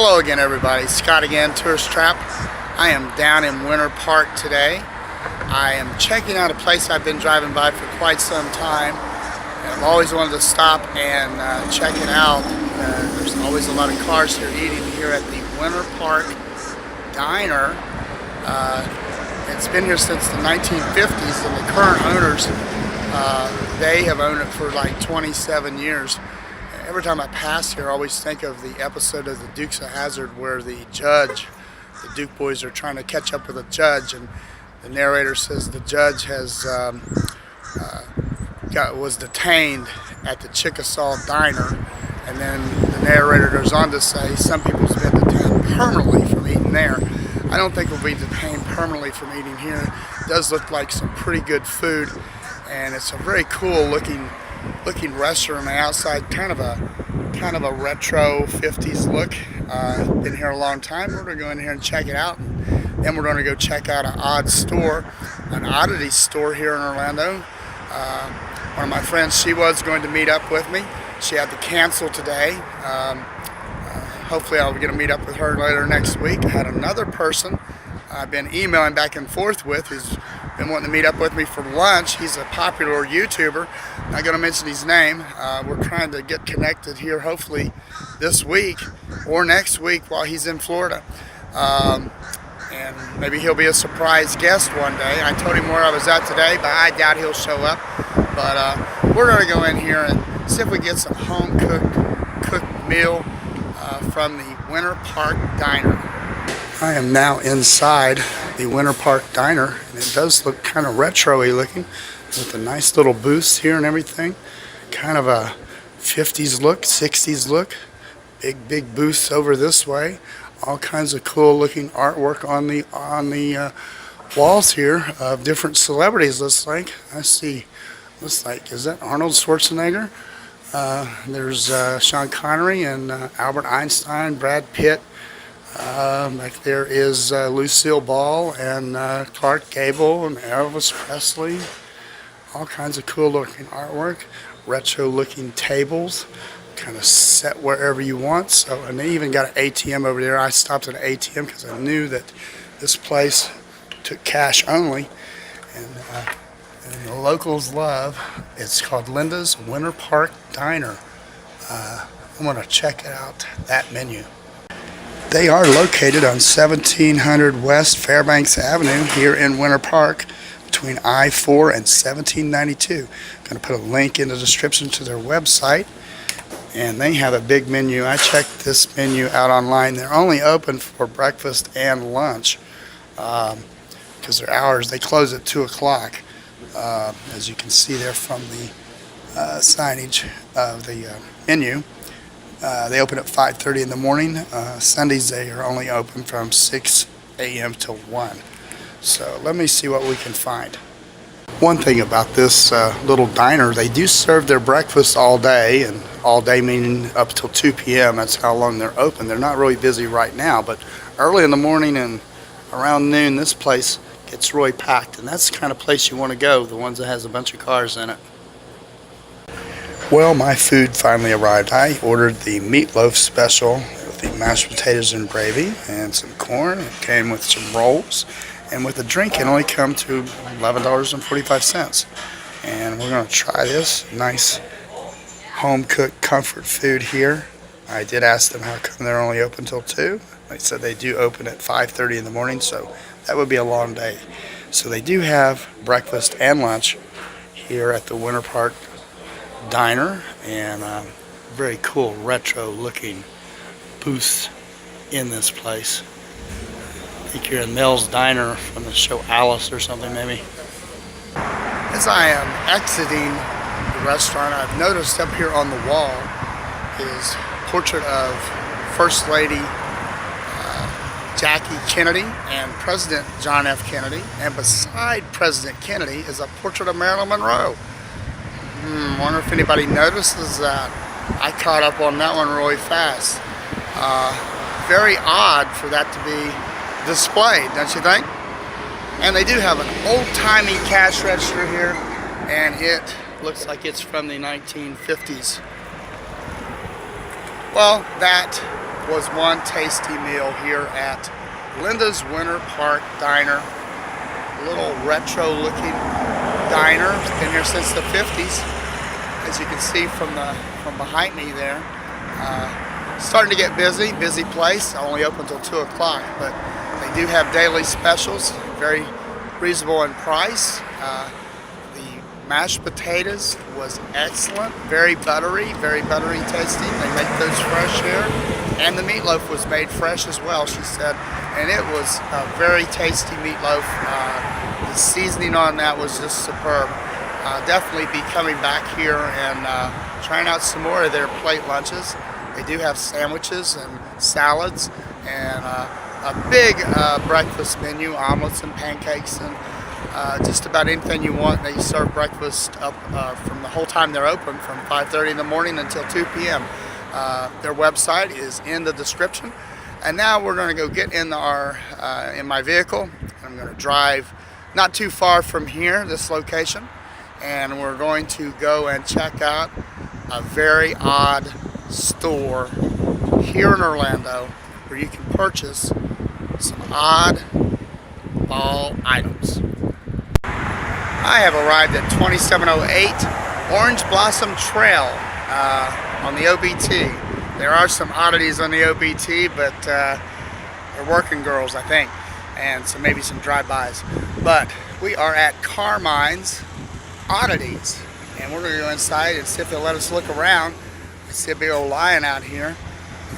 Hello again, everybody. Scott again, Tourist Trap. I am down in Winter Park today. I am checking out a place I've been driving by for quite some time. And I've always wanted to stop and check it out. There's always a lot of cars here eating here at the Winter Park Diner. It's been here since the 1950s, and the current owners, they have owned it for like 27 years. Every time I pass here, I always think of the episode of the Dukes of Hazzard where the Duke boys are trying to catch up with a judge, and the narrator says the judge has was detained at the Chickasaw Diner, and then the narrator goes on to say some people's been detained permanently from eating there. I don't think we'll be detained permanently from eating here. It does look like some pretty good food, and it's a very cool looking restaurant on the outside, kind of a retro 50s look. Been here a long time. We're going to go in here and check it out, and then we're going to go check out an oddities store here in Orlando. One of my friends, she was going to meet up with me. She had to cancel today. Hopefully I'll get to meet up with her later next week. I had another person I've been emailing back and forth with who's been wanting to meet up with me for lunch. He's a popular YouTuber. I'm not going to mention his name. We're trying to get connected here hopefully this week or next week while he's in Florida. And maybe he'll be a surprise guest one day. I told him where I was at today, but I doubt he'll show up. But we're going to go in here and see if we get some home-cooked meal from the Winter Park Diner. I am now inside the Winter Park Diner, and it does look kind of retro-y looking with the nice little booths here and everything. Kind of a 50s look, 60s look. Big booths over this way. All kinds of cool looking artwork on the walls here of different celebrities. Looks like is that Arnold Schwarzenegger? There's Sean Connery and Albert Einstein, Brad Pitt. Back there is Lucille Ball and Clark Gable and Elvis Presley. All kinds of cool looking artwork, retro looking tables, kind of set wherever you want. So, and they even got an ATM over there. I stopped at an ATM because I knew that this place took cash only, and the locals love. It's called Linda's Winter Park Diner. I'm going to check out that menu. They are located on 1700 West Fairbanks Avenue here in Winter Park between I-4 and 1792. I'm going to put a link in the description to their website, and they have a big menu. I checked this menu out online. They're only open for breakfast and lunch because their hours, they close at 2 o'clock. As you can see there from the signage of the menu. They open at 5:30 in the morning. Sundays they are only open from 6 a.m. till 1. So let me see what we can find. One thing about this little diner, they do serve their breakfast all day, and all day meaning up till 2 p.m. That's how long they're open. They're not really busy right now, but early in the morning and around noon, this place gets really packed, and that's the kind of place you want to go, the ones that has a bunch of cars in it. Well, my food finally arrived. I ordered the meatloaf special with the mashed potatoes and gravy and some corn. It came with some rolls, and with the drink it only come to $11.45. And we're going to try this nice home-cooked comfort food here. I did ask them how come they're only open till 2. They said they do open at 5:30 in the morning, so that would be a long day. So they do have breakfast and lunch here at the Winter Park Diner, and very cool retro looking booths in this place. I think you're in Mel's Diner from the show Alice or something maybe. As I am exiting the restaurant, I've noticed up here on the wall is a portrait of First Lady Jackie Kennedy and President John F. Kennedy, and beside President Kennedy is a portrait of Marilyn Monroe. Wonder if anybody notices that. I caught up on that one really fast. Very odd for that to be displayed, don't you think? And they do have an old-timey cash register here, and it looks like it's from the 1950s. Well, that was one tasty meal here at Linda's Winter Park Diner. A little retro looking diner. It's been here since the 50s, as you can see from behind me there. Starting to get busy place. Only open until 2 o'clock, but they do have daily specials, very reasonable in price. The mashed potatoes was excellent, very buttery tasty. They make those fresh here, and the meatloaf was made fresh as well, she said, and it was a very tasty meatloaf. The seasoning on that was just superb. Definitely be coming back here and trying out some more of their plate lunches. They do have sandwiches and salads and a big breakfast menu, omelets and pancakes and just about anything you want. They serve breakfast up from the whole time they're open, from 5:30 in the morning until 2 p.m. Their website is in the description. And now we're going to go get in my vehicle. I'm going to drive not too far from here, this location, and we're going to go and check out a very odd store here in Orlando where you can purchase some odd ball items. I have arrived at 2708 Orange Blossom Trail on the OBT. There are some oddities on the OBT, but they're working girls, I think, and so maybe some drive-bys. But we are at Carmine's Oddities, and we're going to go inside and see if they'll let us look around. I see a big old lion out here,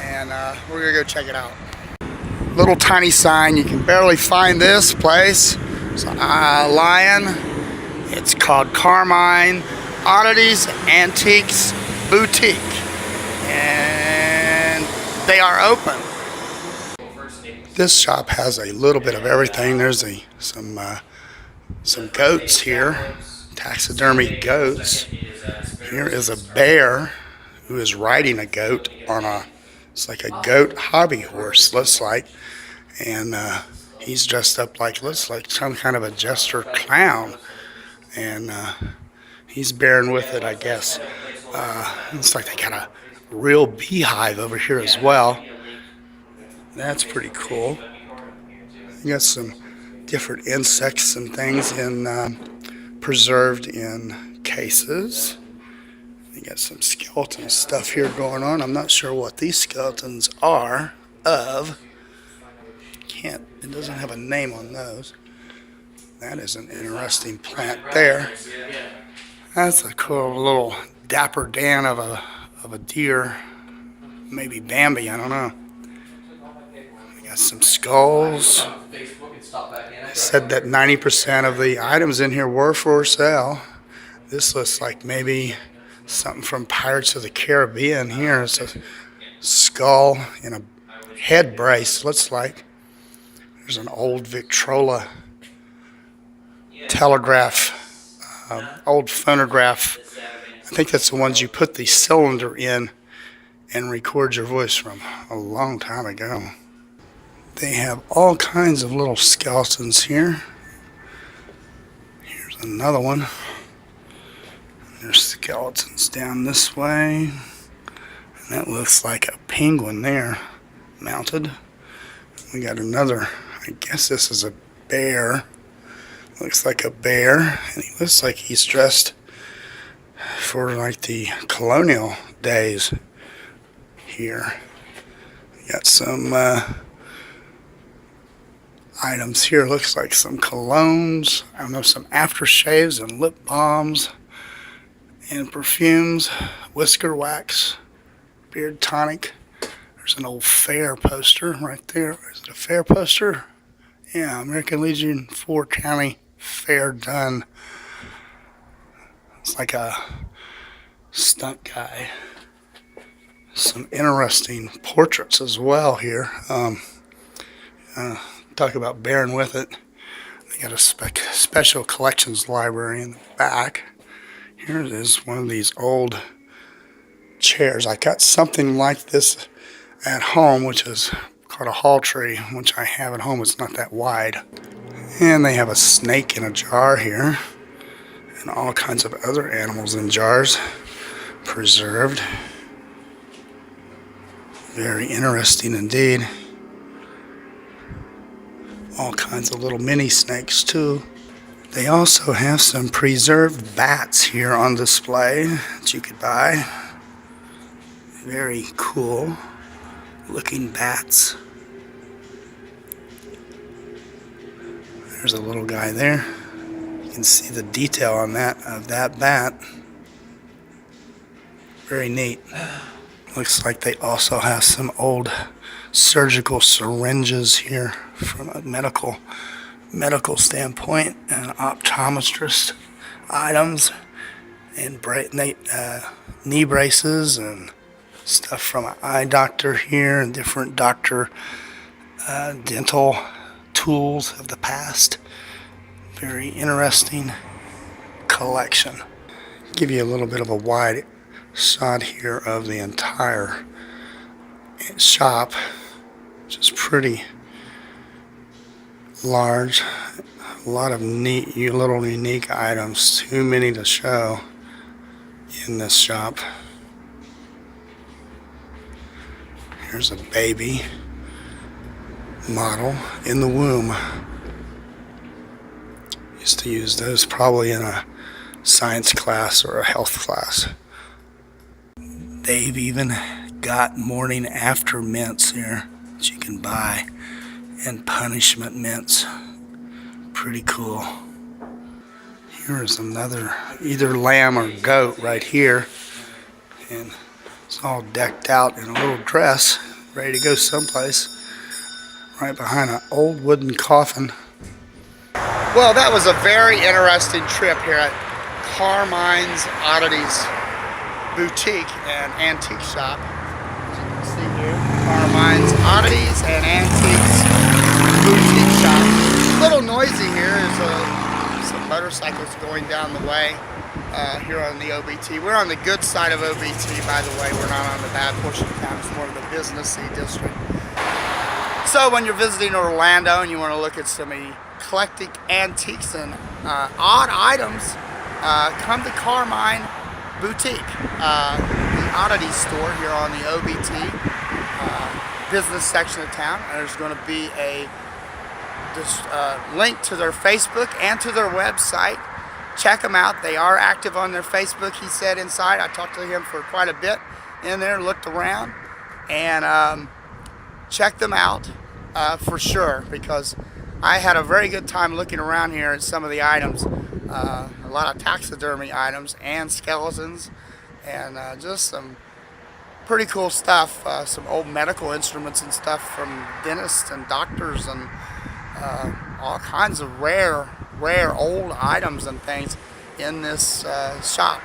and we're going to go check it out. Little tiny sign, you can barely find this place. It's a lion. It's called Carmine Oddities Antiques Boutique, and they are open. This shop has a little bit of everything. There's some goats here, taxidermy goats. Here is a bear who is riding a goat on it's like a goat hobby horse, looks like, and he's dressed up looks like some kind of a jester clown, and he's bearing with it, I guess. Looks like they got a real beehive over here as well. That's pretty cool. You got some different insects and things preserved in cases. You got some skeleton stuff here going on. I'm not sure what these skeletons are of. It doesn't have a name on those. That is an interesting plant there. That's a cool little Dapper Dan of a deer. Maybe Bambi, I don't know. We got some skulls. Said that 90% of the items in here were for sale. This looks like maybe something from Pirates of the Caribbean here. It's a skull in a head brace, looks like. There's an old Victrola telegraph, old phonograph. I think that's the ones you put the cylinder in and record your voice from a long time ago. They have all kinds of little skeletons here. Here's another one. There's skeletons down this way. And that looks like a penguin there, mounted. We got another, I guess this is a bear. Looks like a bear, and he looks like he's dressed for like the colonial days here. We got some items here. Looks like some colognes. I don't know, some aftershaves and lip balms and perfumes, whisker wax, beard tonic. There's an old fair poster right there. Is it a fair poster? Yeah, American Legion 4 County Fair done. It's like a stunt guy. Some interesting portraits as well here. Talk about bearing with it. They got a special collections library in the back. Here it is, one of these old chairs. I got something like this at home, which is called a hall tree, which I have at home. It's not that wide. And they have a snake in a jar here, and all kinds of other animals in jars preserved. Very interesting indeed. All kinds of little mini snakes too. They also have some preserved bats here on display that you could buy. Very cool looking bats. There's a little guy there. You can see the detail on that of that bat. Very neat. Looks like they also have some old surgical syringes here from a medical standpoint, and optometrist items, and knee braces and stuff from an eye doctor here, and different doctor dental tools of the past. Very interesting collection. Give you a little bit of a wide shot here of the entire shop, which is pretty large. A lot of neat, little unique items. Too many to show in this shop. Here's a baby model in the womb. Used to use those probably in a science class or a health class. They've even got morning after mints here that you can buy, and punishment mints. Pretty cool. Here is another either lamb or goat right here, and it's all decked out in a little dress, ready to go someplace, right behind an old wooden coffin. Well, that was a very interesting trip here at Carmine's Oddities Boutique and Antique Shop. As you can see here, Carmine's Oddities and Antiques Boutique Shop. A little noisy here. There's some motorcycles going down the way here on the OBT. We're on the good side of OBT, by the way. We're not on the bad portion of town. It's more of the businessy district. So when you're visiting Orlando and you want to look at some eclectic antiques and odd items, come to Carmine Boutique, the oddity store here on the OBT business section of town. And there's going to be a link to their Facebook and to their website. Check them out. They are active on their Facebook, he said inside. I talked to him for quite a bit in there, looked around, and check them out for sure, because I had a very good time looking around here at some of the items. A lot of taxidermy items and skeletons, and just some pretty cool stuff. Some old medical instruments and stuff from dentists and doctors, and all kinds of rare old items and things in this shop.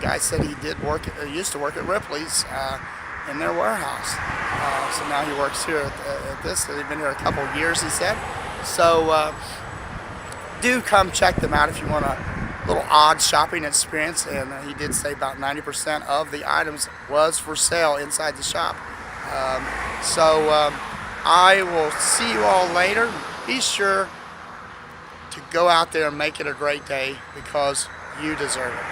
Guy said he used to work at Ripley's in their warehouse. So now he works here at this. They've been here a couple of years, he said. So do come check them out if you want a little odd shopping experience. And he did say about 90% of the items was for sale inside the shop. I will see you all later. Be sure to go out there and make it a great day, because you deserve it.